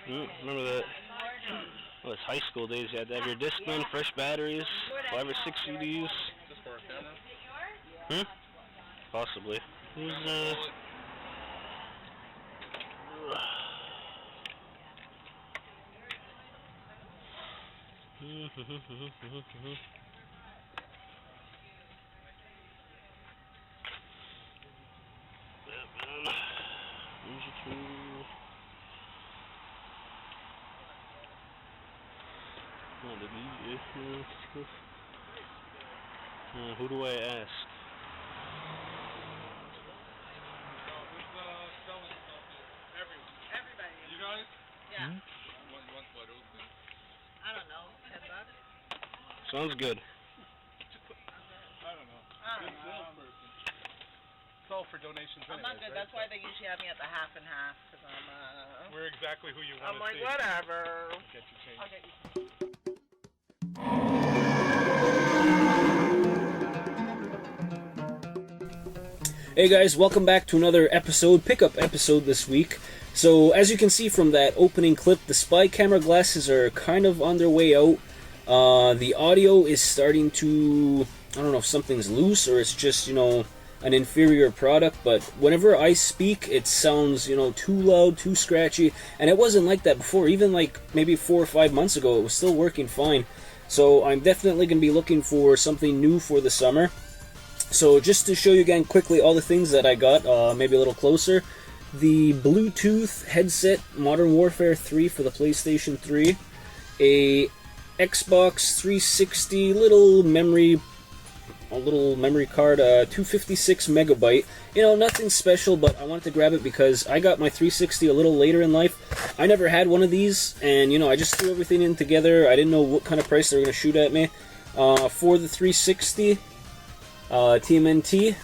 Remember that? Well, it's high school days. You had to have your Discman, fresh batteries, 5 or 6 CDs. Just for a camera? Possibly. Who's who do I ask? Everybody. You guys? Yeah. I don't know, $10? Sounds good. I don't know. It's all for donations. I'm not good. Right? That's why they usually have me at the half and half, because I'm we're exactly who you want to see. I'm like, whatever. I'll get you change. I'll get you. Hey guys, welcome back to another pickup episode this week. So, as you can see from that opening clip, the spy camera glasses are kind of on their way out. The audio is starting to, I don't know if something's loose or it's just, an inferior product, but whenever I speak, it sounds, too loud, too scratchy, and it wasn't like that before. Even like maybe 4 or 5 months ago, it was still working fine. So, I'm definitely going to be looking for something new for the summer. So just to show you again quickly all the things that I got, maybe a little closer. The Bluetooth headset Modern Warfare 3 for the PlayStation 3. A Xbox 360 little memory card, 256 megabyte. Nothing special, but I wanted to grab it because I got my 360 a little later in life. I never had one of these, and I just threw everything in together. I didn't know what kind of price they were going to shoot at me. For the 360... TMNT,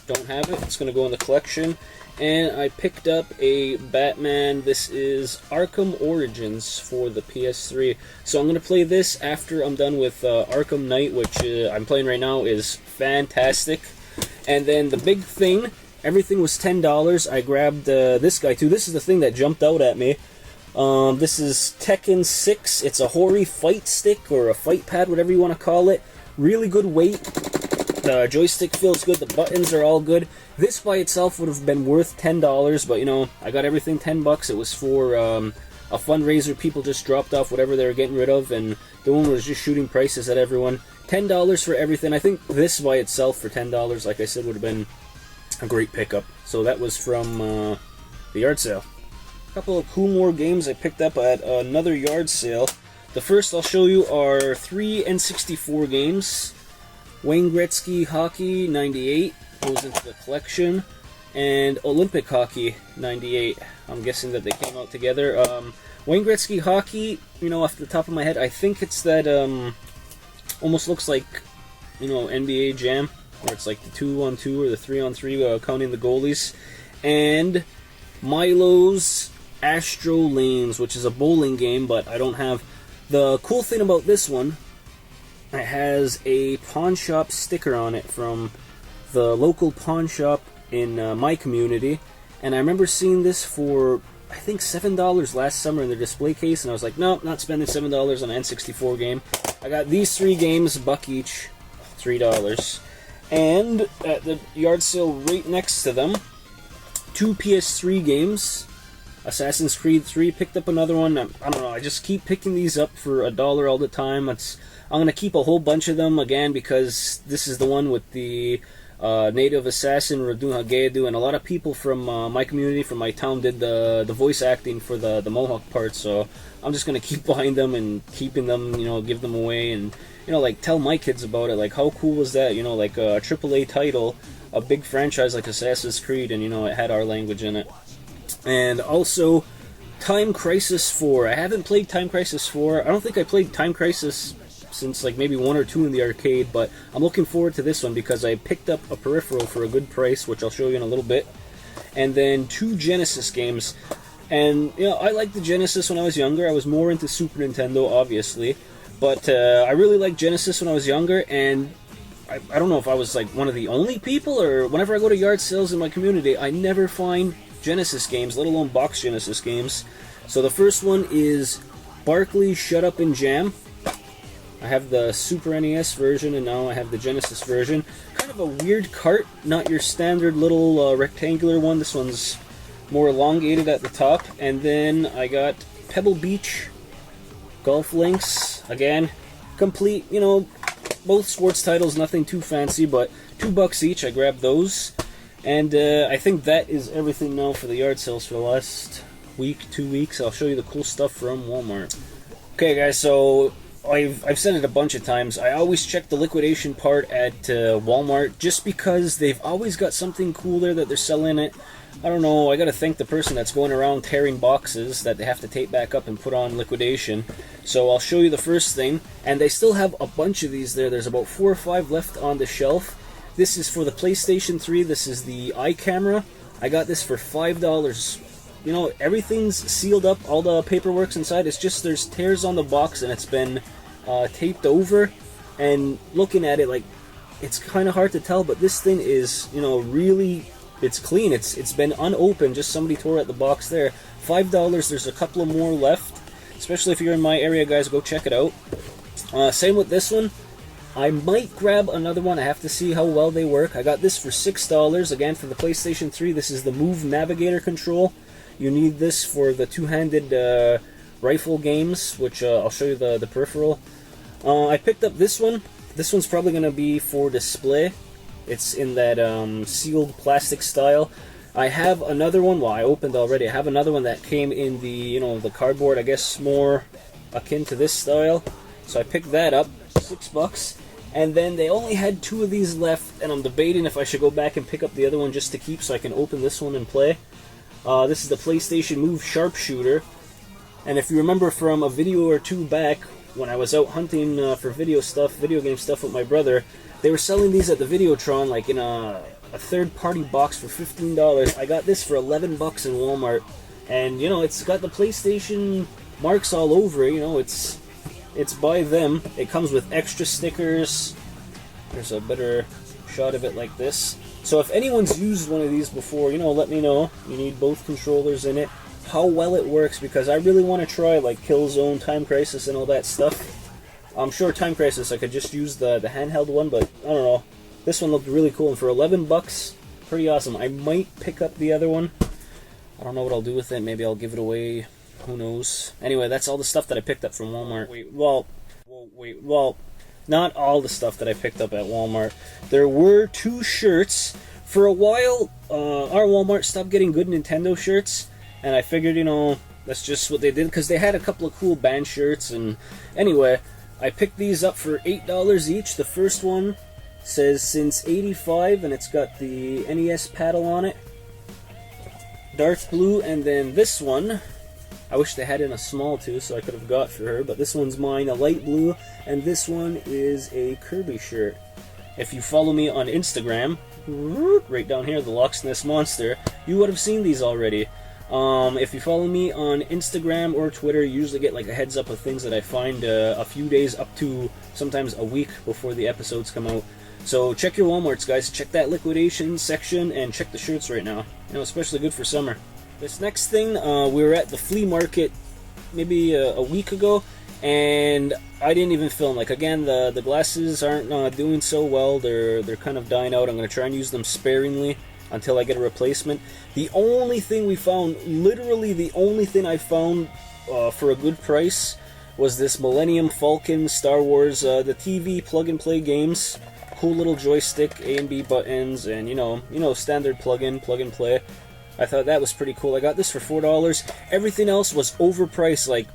don't have it, it's going to go in the collection. And I picked up a Batman, this is Arkham Origins for the PS3. So I'm going to play this after I'm done with Arkham Knight, which I'm playing right now, is fantastic. And then the big thing, everything was $10, I grabbed this guy too. This is the thing that jumped out at me. This is Tekken 6, it's a Hori fight stick, or a fight pad, whatever you want to call it. Really good weight. The joystick feels good, the buttons are all good. This by itself would have been worth $10, but I got everything $10. It was for a fundraiser. People just dropped off whatever they were getting rid of, and the one was just shooting prices at everyone. $10 for everything. I think this by itself for $10, like I said, would have been a great pickup. So that was from the yard sale. A couple of cool more games I picked up at another yard sale. The first I'll show you are 3 N64 games. Wayne Gretzky Hockey 98 goes into the collection, and Olympic Hockey 98. I'm guessing that they came out together. Wayne Gretzky Hockey, off the top of my head, I think it's that almost looks like NBA Jam, where it's like the 2-on-2 or the 3-on-3 counting the goalies. And Milo's Astro Lanes, which is a bowling game, but I don't have. The cool thing about this one, it has a pawn shop sticker on it from the local pawn shop in my community, and I remember seeing this for I think $7 last summer in the display case, and I was like, nope, not spending $7 on an N64 game. I got these 3 games, $1 each, $3, and at the yard sale right next to them, 2 PS3 games. Assassin's Creed 3, picked up another one. I don't know, I just keep picking these up for $1 all the time. I'm going to keep a whole bunch of them, again, because this is the one with the native assassin, Radun Hagedu, and a lot of people from my community, from my town, did the voice acting for the Mohawk part, so I'm just going to keep buying them and keeping them, give them away, and, tell my kids about it. Like, how cool was that? Like a AAA title, a big franchise like Assassin's Creed, and, it had our language in it. And also, Time Crisis 4. I haven't played Time Crisis 4. I don't think I played Time Crisis since like maybe 1 or 2 in the arcade, but I'm looking forward to this one because I picked up a peripheral for a good price, which I'll show you in a little bit. And then 2 Genesis games. And, I liked the Genesis when I was younger. I was more into Super Nintendo, obviously. But I really liked Genesis when I was younger, and I don't know if I was like one of the only people, or whenever I go to yard sales in my community, I never find Genesis games, let alone box Genesis games. So the first one is Barkley Shut Up and Jam. I have the Super NES version, and now I have the Genesis version. Kind of a weird cart, not your standard little rectangular one. This one's more elongated at the top. And then I got Pebble Beach, Golf Links, again, complete, you know, both sports titles, nothing too fancy, but $2 each. I grabbed those. And I think that is everything now for the yard sales for the last week, 2 weeks. I'll show you the cool stuff from Walmart. Okay guys, so I've said it a bunch of times. I always check the liquidation part at Walmart just because they've always got something cool there that they're selling it. I don't know, I gotta thank the person that's going around tearing boxes that they have to tape back up and put on liquidation. So I'll show you the first thing, and they still have a bunch of these there. There's about 4 or 5 left on the shelf. This is for the PlayStation 3. This is the iCamera. I got this for $5. You know, everything's sealed up, all the paperwork's inside. It's just there's tears on the box and it's been taped over. And looking at it, like, it's kind of hard to tell, but this thing is, you know, really, it's clean. It's been unopened, just somebody tore at the box there. $5, there's a couple of more left. Especially if you're in my area, guys, go check it out. Same with this one. I might grab another one. I have to see how well they work. I got this for $6. Again, for the PlayStation 3, this is the Move Navigator control. You need this for the two-handed rifle games, which I'll show you the peripheral. I picked up this one. This one's probably going to be for display. It's in that sealed plastic style. I have another one. Well, I opened already. I have another one that came in the, you know, the cardboard, I guess more akin to this style. So I picked that up, $6. And then they only had 2 of these left, and I'm debating if I should go back and pick up the other one just to keep so I can open this one and play. This is the PlayStation Move Sharpshooter. And if you remember from a video or 2 back, when I was out hunting for video game stuff with my brother, they were selling these at the Videotron, like in a third-party box for $15. I got this for $11 in Walmart. And, you know, it's got the PlayStation marks all over it, you know, it's by them. It comes with extra stickers. There's a better shot of it like this. So if anyone's used one of these before, you know, let me know. You need both controllers in it. How well it works, because I really want to try like Killzone, Time Crisis, and all that stuff. I'm sure Time Crisis I could just use the handheld one, but I don't know. This one looked really cool, and for $11, pretty awesome. I might pick up the other one. I don't know what I'll do with it. Maybe I'll give it away. Who knows? Anyway, that's all the stuff that I picked up from Walmart. Well, not all the stuff that I picked up at Walmart. There were 2 shirts. For a while, our Walmart stopped getting good Nintendo shirts, and I figured, you know, that's just what they did, because they had a couple of cool band shirts. And anyway, I picked these up for $8 each. The first one says since '85, and it's got the NES paddle on it. Dark blue, and then this one, I wish they had it in a small too, so I could have got for her, but this one's mine, a light blue, and this one is a Kirby shirt. If you follow me on Instagram, right down here, the Loch SNES Monster, you would have seen these already. If you follow me on Instagram or Twitter, you usually get like a heads up of things that I find a few days up to sometimes a week before the episodes come out. So check your Walmarts, guys. Check that liquidation section and check the shirts right now. You know, especially good for summer. This next thing, we were at the flea market maybe a week ago, and I didn't even film. Like, again, the glasses aren't doing so well. They're kind of dying out. I'm going to try and use them sparingly until I get a replacement. The only thing we found, literally the only thing I found for a good price, was this Millennium Falcon Star Wars, the TV plug-and-play games. Cool little joystick, A and B buttons, and you know, standard plug-in, plug-and-play. I thought that was pretty cool. I got this for $4. Everything else was overpriced. Like,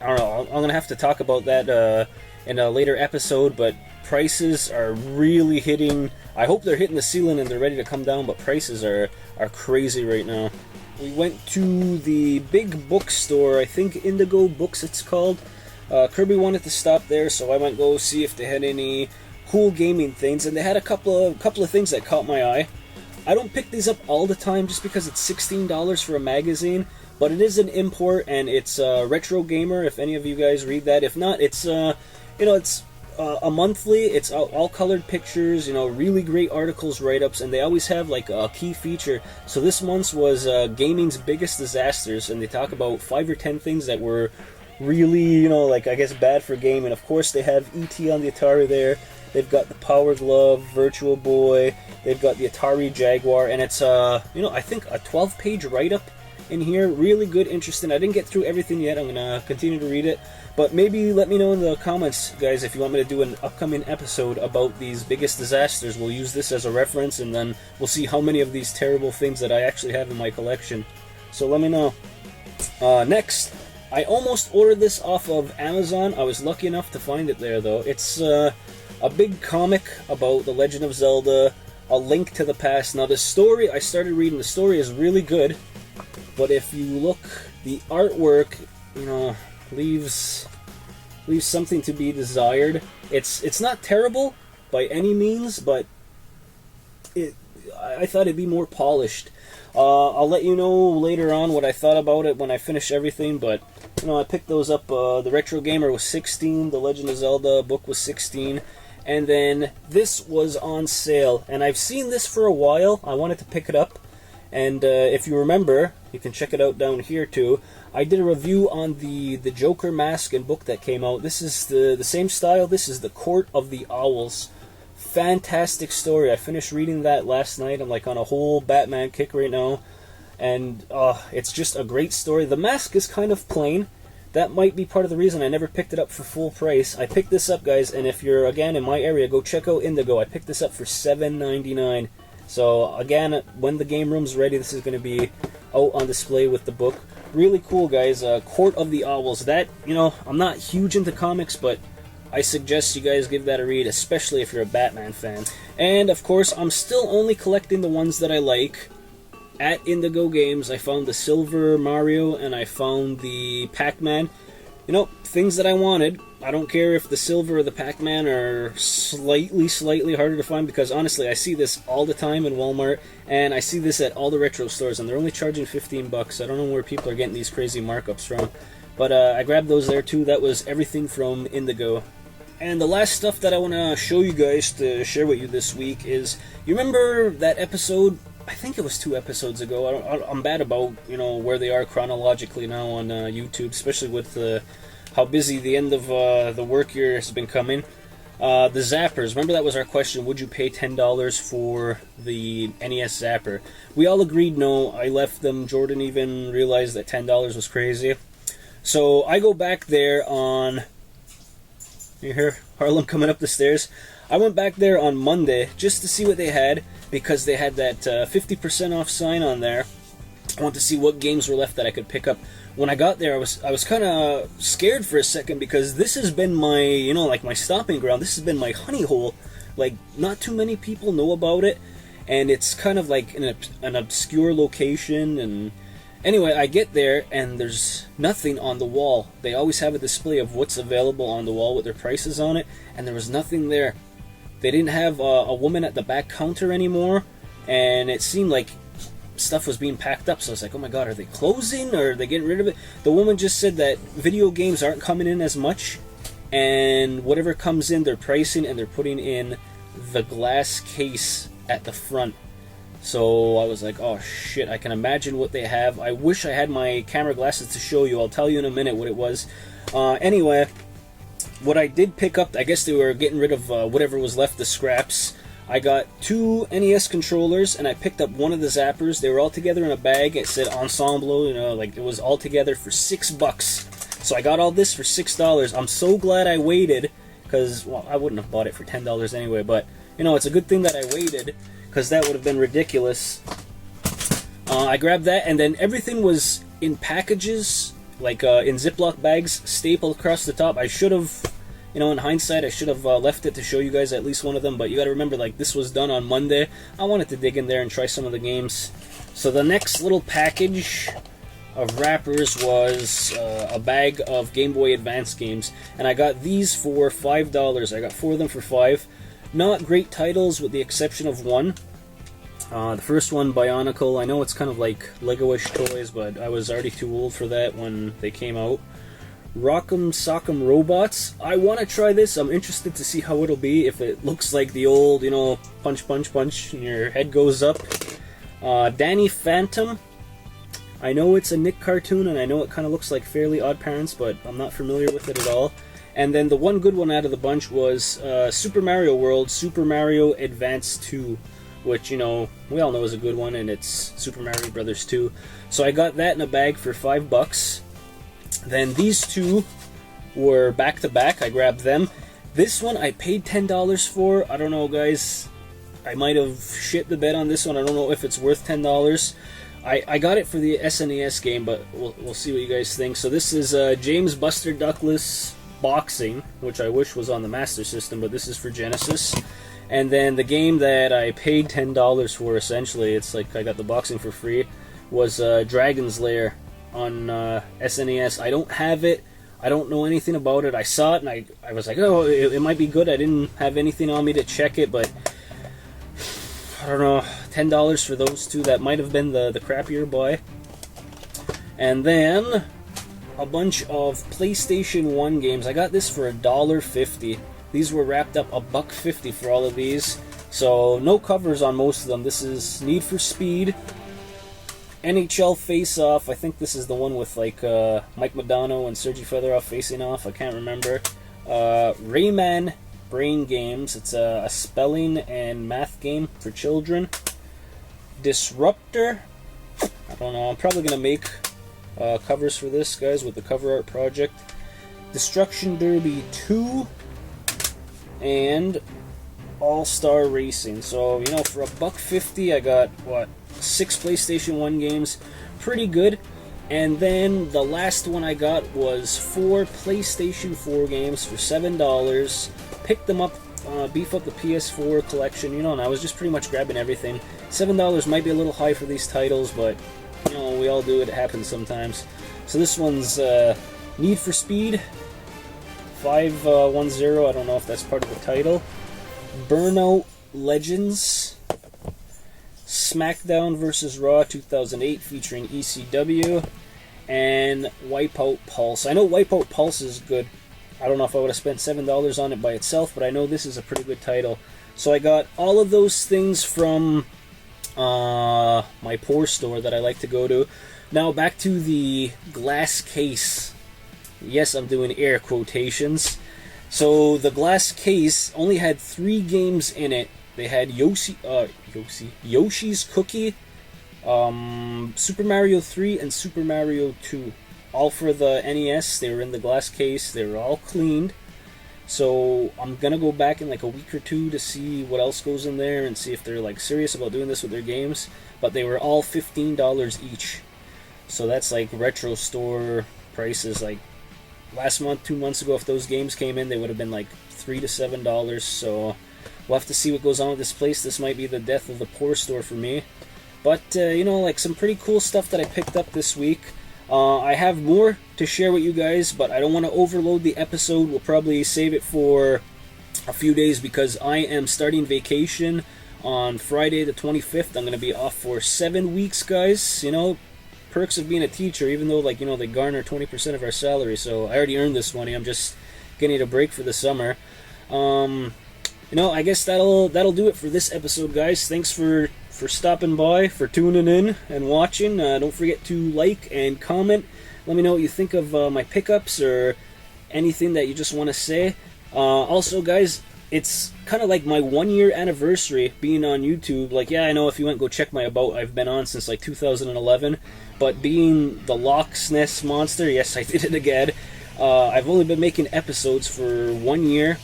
I don't know, I'm gonna have to talk about that in a later episode, but prices are really hitting. I hope they're hitting the ceiling and they're ready to come down, but prices are crazy right now. We went to the big bookstore, I think Indigo Books it's called. Kirby wanted to stop there, so I went go see if they had any cool gaming things, and they had a couple of things that caught my eye. I don't pick these up all the time just because it's $16 for a magazine, but it is an import, and it's Retro Gamer, if any of you guys read that. If not, it's, you know, it's a monthly. It's all colored pictures, you know, really great articles, write-ups, and they always have like a key feature. So this month's was gaming's biggest disasters, and they talk about 5 or 10 things that were really, you know, like, I guess bad for gaming. Of course, they have E.T. on the Atari there. They've got the Power Glove, Virtual Boy. They've got the Atari Jaguar, and it's you know, I think a 12-page write-up in here. Really good, interesting. I didn't get through everything yet. I'm gonna continue to read it, but maybe let me know in the comments, guys, if you want me to do an upcoming episode about these biggest disasters. We'll use this as a reference, and then we'll see how many of these terrible things that I actually have in my collection. So let me know. Next, I almost ordered this off of Amazon. I was lucky enough to find it there, though. It's a big comic about The Legend of Zelda, A Link to the Past. Now, the story, I started reading, the story is really good, but if you look, the artwork, you know, leaves something to be desired. It's not terrible by any means, but I thought it'd be more polished. I'll let you know later on what I thought about it when I finish everything, but you know, I picked those up. The Retro Gamer was $16, The Legend of Zelda book was $16, and then this was on sale, and I've seen this for a while. I wanted to pick it up, and if you remember, you can check it out down here too. I did a review on the Joker mask and book that came out. This is the same style. This is the Court of the Owls. Fantastic story. I finished reading that last night. I'm like on a whole Batman kick right now, and it's just a great story. The mask is kind of plain. That might be part of the reason I never picked it up for full price. I picked this up, guys, and if you're again in my area, go check out Indigo. I picked this up for $7.99. So again, when the game room's ready, this is going to be out on display with the book. Really cool, guys. Court of the Owls. That, you know, I'm not huge into comics, but I suggest you guys give that a read, especially if you're a Batman fan. And, of course, I'm still only collecting the ones that I like. At Indigo Games, I found the Silver Mario, and I found the Pac-Man. You know, things that I wanted. I don't care if the Silver or the Pac-Man are slightly harder to find, because, honestly, I see this all the time in Walmart, and I see this at all the retro stores, and they're only charging $15. I don't know where people are getting these crazy markups from. But I grabbed those there, too. That was everything from Indigo. And the last stuff that I want to show you guys to share with you this week is, you remember that episode, I think it was 2 episodes ago, I'm bad about, you know, where they are chronologically now on YouTube, especially with how busy the end of the work year has been coming. The Zappers, remember that was our question, would you pay $10 for the NES Zapper? We all agreed no. I left them. Jordan even realized that $10 was crazy. So I go back there on... You hear Harlem coming up the stairs? I went back there on Monday just to see what they had, because they had that 50% off sign on there. I wanted to see what games were left that I could pick up. When I got there, I was kind of scared for a second, because this has been my, you know, like my stomping ground. This has been my honey hole. Like, not too many people know about it, and it's kind of like an obscure location. And anyway, I get there, and there's nothing on the wall. They always have a display of what's available on the wall with their prices on it, and there was nothing there. They didn't have a woman at the back counter anymore, and it seemed like stuff was being packed up. So I was like, oh my god, are they closing, or are they getting rid of it? The woman just said that video games aren't coming in as much, and whatever comes in, they're pricing, and they're putting in the glass case at the front. So I was like, oh shit, I can imagine what they have. I wish I had my camera glasses to show you. I'll tell you in a minute what it was. Anyway, what I did pick up, I guess they were getting rid of whatever was left, the scraps. I got 2 NES controllers, and I picked up one of the Zappers. They were all together in a bag. It said Ensemble, you know, like it was all together for $6. So I got all this for $6. I'm so glad I waited, because, well, I wouldn't have bought it for $10 anyway, but, you know, it's a good thing that I waited, because that would have been ridiculous. I grabbed that, and then everything was in packages, like in Ziploc bags, stapled across the top. I should have, you know, in hindsight, I should have left it to show you guys at least one of them, but you gotta remember, like, this was done on Monday. I wanted to dig in there and try some of the games. So the next little package of wrappers was a bag of Game Boy Advance games, and I got these for $5. I got 4 of them for $5. Not great titles, with the exception of one. The first one, Bionicle. I know it's kind of like Lego-ish toys, but I was already too old for that when they came out. Rock'em Sock'em Robots. I want to try this. I'm interested to see how it'll be, if it looks like the old, you know, punch, punch, punch, and your head goes up. Danny Phantom. I know it's a Nick cartoon, and I know it kind of looks like Fairly Odd Parents, but I'm not familiar with it at all. And then the one good one out of the bunch was Super Mario World, Super Mario Advance 2, which, you know, we all know is a good one, and it's Super Mario Brothers 2. So I got that in a bag for $5. Then these two were back to back. I grabbed them. This one I paid $10 for. I don't know, guys. I might have shit the bed on this one. I don't know if it's worth $10. I got it for the SNES game, but we'll see what you guys think. So this is James Buster Douglas Boxing, which I wish was on the Master System, but this is for Genesis. And then the game that I paid $10 for, essentially, it's like I got the boxing for free, was Dragon's Lair on SNES. I don't have it. I don't know anything about it. I saw it and I was like, oh, it might be good. I didn't have anything on me to check it, but I don't know, $10 for those two. That might have been the crappier buy. And then a bunch of PlayStation 1 games. I got this for $1.50. These were wrapped up $1.50 for all of these. So no covers on most of them. This is Need for Speed, NHL Face Off. I think this is the one with like Mike Modano and Sergey Fedorov facing off. I can't remember. Rayman Brain Games. It's a spelling and math game for children. Disruptor. I don't know. I'm probably gonna make covers for this, guys, with the cover art project. Destruction Derby 2 and All-Star Racing. So, you know, for $1.50 I got, what, 6 PlayStation 1 games. Pretty good. And then the last one I got was 4 PlayStation 4 games for $7. Picked them up, beef up the PS4 collection, you know, and I was just pretty much grabbing everything. $7 might be a little high for these titles, but, you know, we all do it. It happens sometimes. So this one's Need for Speed 510. I don't know if that's part of the title. Burnout Legends. SmackDown vs. Raw 2008 featuring ECW. And Wipeout Pulse. I know Wipeout Pulse is good. I don't know if I would have spent $7 on it by itself, but I know this is a pretty good title. So I got all of those things from my Poor store that I like to go to. Now back to the glass case. Yes, I'm doing air quotations. So the glass case only had 3 games in it. They had Yoshi's Cookie, Super Mario 3, and Super Mario 2. All for the NES. They were in the glass case. They were all cleaned. So I'm gonna go back in like a week or two to see what else goes in there and see if they're like serious about doing this with their games. But they were all $15 each. So that's like retro store prices. Like last month, 2 months ago, if those games came in, they would have been like $3 to $7. So we'll have to see what goes on with this place. This might be the death of the Poor store for me. But, you know, like some pretty cool stuff that I picked up this week. I have more to share with you guys, but I don't want to overload the episode. We'll probably save it for a few days because I am starting vacation on Friday the 25th. I'm going to be off for 7 weeks, guys. You know, perks of being a teacher, even though, like, you know, they garner 20% of our salary. So I already earned this money. I'm just getting a break for the summer. You know, I guess that'll do it for this episode, guys. Thanks for stopping by, for tuning in and watching. Don't forget to like and comment. Let me know what you think of my pickups or anything that you just want to say. Also, guys, it's kind of like my 1-year anniversary being on YouTube. Like, yeah, I know if you went go check my About, I've been on since like 2011. But being the Loch SNES monster, yes, I did it again. I've only been making episodes for 1 year.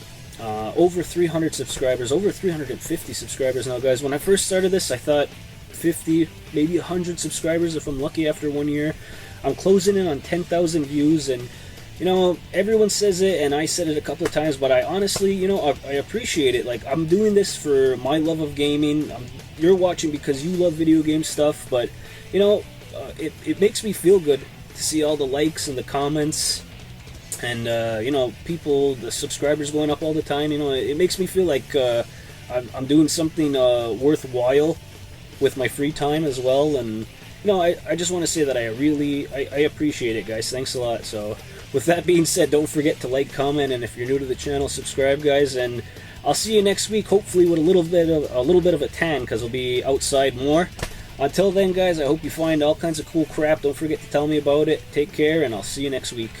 Over 300 subscribers, over 350 subscribers now, guys. When I first started this, I thought 50, maybe 100 subscribers if I'm lucky after 1 year. I'm closing in on 10,000 views, and, you know, everyone says it, and I said it a couple of times, but I honestly, you know, I appreciate it. Like, I'm doing this for my love of gaming. You're watching because you love video game stuff, but, you know, it makes me feel good to see all the likes and the comments. And, you know, people, the subscribers going up all the time, you know, it makes me feel like I'm doing something worthwhile with my free time as well. And, I just want to say that I appreciate it, guys. Thanks a lot. So with that being said, don't forget to like, comment, and if you're new to the channel, subscribe, guys. And I'll see you next week, hopefully with a little bit of a tan, because I'll be outside more. Until then, guys, I hope you find all kinds of cool crap. Don't forget to tell me about it. Take care, and I'll see you next week.